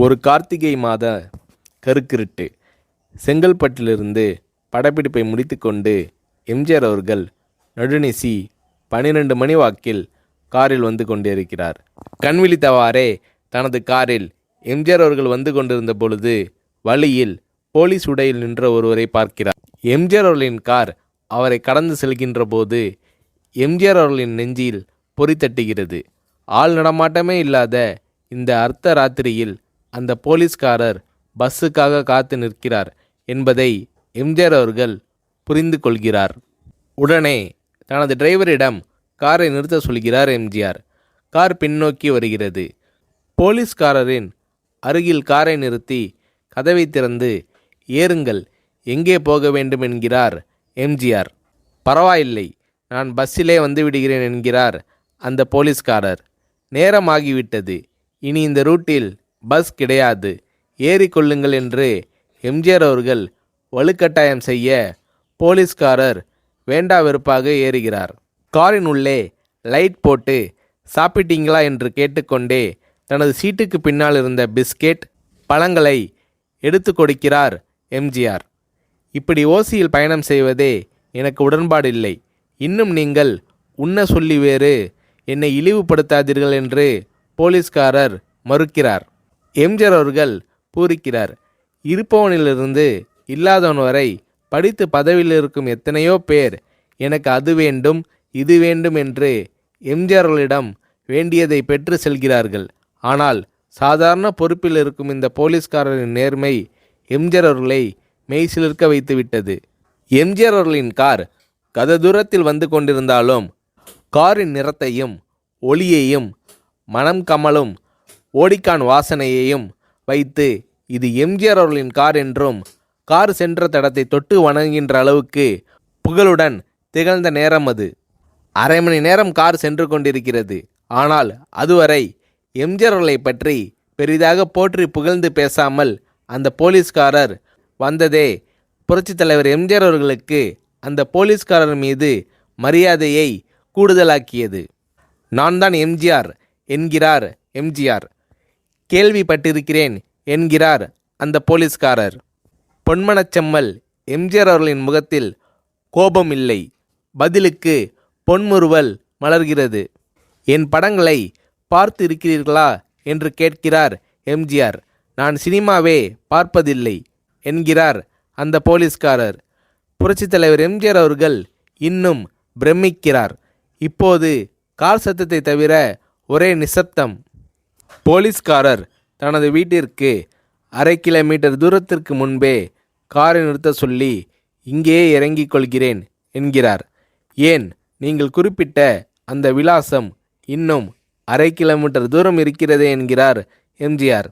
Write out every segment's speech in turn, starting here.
ஒரு கார்த்திகை மாத கருக்கிருட்டு. செங்கல்பட்டிலிருந்து படப்பிடிப்பை முடித்துக்கொண்டு எம்ஜிஆர் அவர்கள் நடுநிசி 12 மணி வாக்கில் காரில் வந்து கொண்டிருக்கிறார். கண் விழித்தவாறே தனது காரில் எம்ஜிஆர் அவர்கள் வந்து கொண்டிருந்த பொழுது வழியில் போலீஸ் உடையில் நின்ற ஒருவரை பார்க்கிறார். எம்ஜிஆர் அவர்களின் கார் அவரை கடந்து செல்கின்ற போது எம்ஜிஆர் அவர்களின் நெஞ்சில் பொறி தட்டுகிறது. ஆள் நடமாட்டமே இல்லாத இந்த அர்த்த ராத்திரியில் அந்த போலீஸ்காரர் பஸ்ஸுக்காக காத்து நிற்கிறார் என்பதை எம்ஜிஆர் அவர்கள் புரிந்து கொள்கிறார். உடனே தனது டிரைவரிடம் காரை நிறுத்த சொல்கிறார் எம்ஜிஆர். கார் பின்னோக்கி வருகிறது. போலீஸ்காரரின் அருகில் காரை நிறுத்தி கதவை திறந்து ஏறுங்கள், எங்கே போக வேண்டும் என்கிறார் எம்ஜிஆர். பரவாயில்லை, நான் பஸ்ஸிலே வந்து விடுகிறேன் என்கிறார் அந்த போலீஸ்காரர். நேரமாகிவிட்டது, இனி இந்த ரூட்டில் பஸ் கிடையாது, ஏறிக்கொள்ளுங்கள் என்று எம்ஜிஆர் அவர்கள் வலுக்கட்டாயம் செய்ய போலீஸ்காரர் வேண்டா வெறுப்பாக ஏறுகிறார். காரின் உள்ளே லைட் போட்டு சாப்பிட்டீங்களா என்று கேட்டுக்கொண்டே தனது சீட்டுக்கு பின்னால் இருந்த பிஸ்கெட் பழங்களை எடுத்து கொடுக்கிறார் எம்ஜிஆர். இப்படி ஓசியில் பயணம் செய்வதே எனக்கு உடன்பாடில்லை. இன்னும் நீங்கள் உண்ண சொல்லி வேறு என்னை இழிவுபடுத்தாதீர்கள் என்று போலீஸ்காரர் மறுக்கிறார். எம்ஜிஆர் அவர்கள் பூரிக்கிறார். இருப்பவனிலிருந்து இல்லாதவன் வரை படித்து பதவியில் இருக்கும் எத்தனையோ பேர் எனக்கு அது வேண்டும் இது வேண்டும் என்று எம்ஜிஆர் அவர்களிடம் வேண்டியதை பெற்று செல்கிறார்கள். ஆனால் சாதாரண பொறுப்பில் இருக்கும் இந்த போலீஸ்காரரின் நேர்மை எம்ஜிஆர் அவர்களை மெய்சிலிர்க்க வைத்துவிட்டது. எம்ஜிஆர் அவர்களின் கார் கத தூரத்தில் வந்து கொண்டிருந்தாலும் காரின் நிறத்தையும் ஒளியையும் மனம் கமலும் ஓடிக்கான் வாசனையையும் வைத்து இது எம்ஜிஆர் அவர்களின் கார் என்றும் கார் சென்ற தடத்தை தொட்டு வணங்குகின்ற அளவுக்கு புகழுடன் திகழ்ந்த நேரம் அது. அரை மணி நேரம் கார் சென்று கொண்டிருக்கிறது. ஆனால் அதுவரை எம்ஜிஆர் அவர்களை பற்றி பெரிதாக போற்றி புகழ்ந்து பேசாமல் அந்த போலீஸ்காரர் வந்ததே புரட்சித் தலைவர் எம்ஜிஆர் அவர்களுக்கு அந்த போலீஸ்காரர் மீது மரியாதையை கூடுதலாக்கியது. நான் தான் எம்ஜிஆர் என்கிறார் எம்ஜிஆர். கேள்விப்பட்டிருக்கிறேன் என்கிறார் அந்த போலீஸ்காரர். பொன்மனச்செம்மல் எம்ஜிஆர் அவர்களின் முகத்தில் கோபம் இல்லை, பதிலுக்கு பொன்முறுவல் மலர்கிறது. என் படங்களை பார்த்து இருக்கிறீர்களா என்று கேட்கிறார் எம்ஜிஆர். நான் சினிமாவே பார்ப்பதில்லை என்கிறார் அந்த போலீஸ்காரர். புரட்சித் தலைவர் எம்ஜிஆர் அவர்கள் இன்னும் பிரமிக்கிறார். இப்போது கார் சத்தத்தை தவிர ஒரே நிசப்தம். போலீஸ்காரர் தனது வீட்டிற்கு 1/2 கிலோமீட்டர் தூரத்திற்கு முன்பே காரை நிறுத்த சொல்லி இங்கேயே இறங்கிக் கொள்கிறேன் என்கிறார். ஏன், நீங்கள் குறிப்பிட்ட அந்த விலாசம் இன்னும் 1/2 கிலோமீட்டர் தூரம் இருக்கிறதே என்கிறார் எம்ஜிஆர்.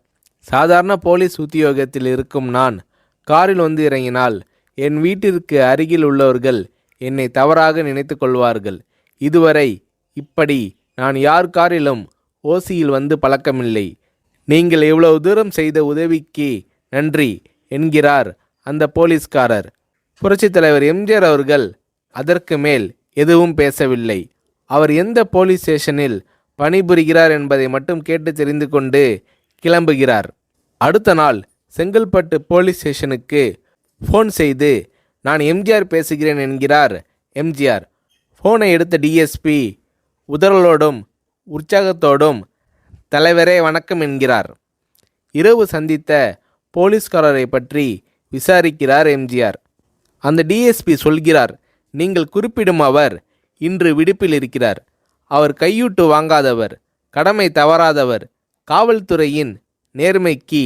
சாதாரண போலீஸ் உத்தியோகத்தில் இருக்கும் நான் காரில் வந்து இறங்கினால் என் வீட்டிற்கு அருகில் உள்ளவர்கள் என்னை தவறாக நினைத்து கொள்வார்கள். இதுவரை இப்படி நான் யார் காரிலும் ஓசியில் வந்து பழக்கமில்லை. நீங்கள் இவ்வளவு தூரம் செய்த உதவிக்கு நன்றி என்கிறார் அந்த போலீஸ்காரர். புரட்சித் தலைவர் எம்ஜிஆர் அவர்கள் அதற்கு மேல் எதுவும் பேசவில்லை. அவர் எந்த போலீஸ் ஸ்டேஷனில் பணிபுரிகிறார் என்பதை மட்டும் கேட்டு தெரிந்து கொண்டு கிளம்புகிறார். அடுத்த நாள் செங்கல்பட்டு போலீஸ் ஸ்டேஷனுக்கு ஃபோன் செய்து நான் எம்ஜிஆர் பேசுகிறேன் என்கிறார் எம்ஜிஆர். ஃபோனை எடுத்த டிஎஸ்பி உதறலோடும் உற்சாகத்தோடும் தலைவரே வணக்கம் என்கிறார். இரவு சந்தித்த போலீஸ்காரரை பற்றி விசாரிக்கிறார் எம்ஜிஆர். அந்த டிஎஸ்பி சொல்கிறார், நீங்கள் குறிப்பிடும் அவர் இன்று விடுப்பில் இருக்கிறார். அவர் கையூட்டு வாங்காதவர், கடமை தவறாதவர், காவல்துறையின் நேர்மைக்கு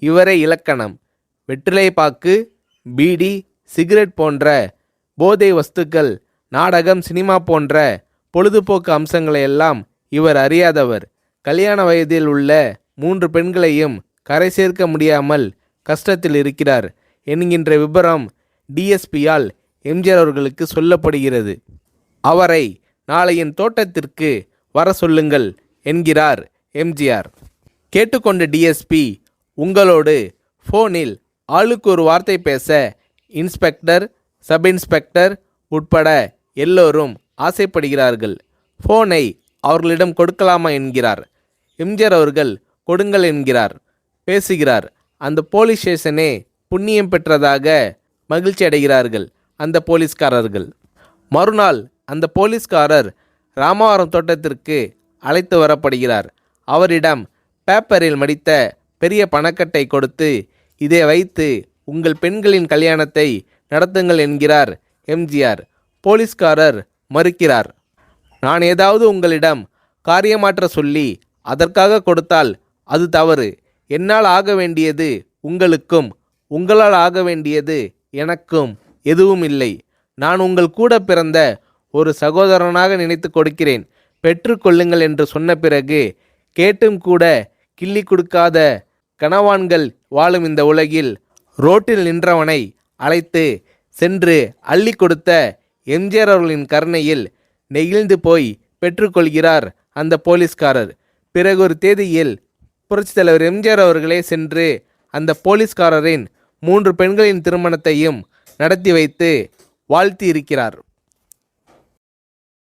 இவரே இலக்கணம். வெற்றிலை பாக்கு, பீடி, சிகரெட் போன்ற போதை வஸ்துக்கள், நாடகம், சினிமா போன்ற பொழுதுபோக்கு அம்சங்களையெல்லாம் இவர் அறியாதவர். கல்யாண வயதில் உள்ள 3 பெண்களையும் கரை சேர்க்க முடியாமல் கஷ்டத்தில் இருக்கிறார் என்கின்ற விபரம் டிஎஸ்பியால் எம்ஜிஆர் அவர்களுக்கு சொல்லப்படுகிறது. அவரை நாளை என் தோட்டத்திற்கு வர சொல்லுங்கள் என்கிறார் எம்ஜிஆர். கேட்டுக்கொண்ட டிஎஸ்பி உங்களோடு ஃபோனில் ஆளுக்கு ஒரு வார்த்தை பேச இன்ஸ்பெக்டர், சப் இன்ஸ்பெக்டர் உட்பட எல்லோரும் ஆசைப்படுகிறார்கள். ஃபோனை அவர்களிடம் கொடுக்கலாமா என்கிறார். எம்ஜிஆர் அவர்கள் கொடுங்கள் என்கிறார். பேசுகிறார். அந்த போலீஸ் ஸ்டேஷனே புண்ணியம் பெற்றதாக மகிழ்ச்சி அடைகிறார்கள் அந்த போலீஸ்காரர்கள். மறுநாள் அந்த போலீஸ்காரர் ராமவரம் தோட்டத்திற்கு அழைத்து வரப்படுகிறார். அவரிடம் பேப்பரில் மடித்த பெரிய பணக்கட்டை கொடுத்து, இதை வைத்து உங்கள் பெண்களின் கல்யாணத்தை நடத்துங்கள் என்கிறார் எம்ஜிஆர். போலீஸ்காரர் மறுக்கிறார். நான் ஏதாவது உங்களிடம் காரியமாற்ற சொல்லி அதற்காக கொடுத்தால் அது தவறு. என்னால் ஆக வேண்டியது உங்களுக்கும், உங்களால் ஆக வேண்டியது எனக்கும் எதுவும் இல்லை. நான் உங்கள் கூட பிறந்த ஒரு சகோதரனாக நினைத்து கொடுக்கிறேன், பெற்றுக்கொள்ளுங்கள் என்று சொன்ன பிறகு கேட்டும் கூட கிள்ளி கொடுக்காத கனவான்கள் வாழும் இந்த உலகில் ரோட்டில் நின்றவனை அழைத்து சென்று அள்ளி கொடுத்த எம்ஜிஆர் அவர்களின் கருணையில் நெகிழ்ந்து போய் பெற்றுக்கொள்கிறார் அந்த போலீஸ்காரர். பிறகு ஒரு தேதியில் புரட்சித் தலைவர் எம்ஜிஆர் அவர்களே சென்று அந்த போலீஸ்காரரின் 3 பெண்களின் திருமணத்தையும் நடத்தி வைத்து வாழ்த்தி இருக்கிறார்.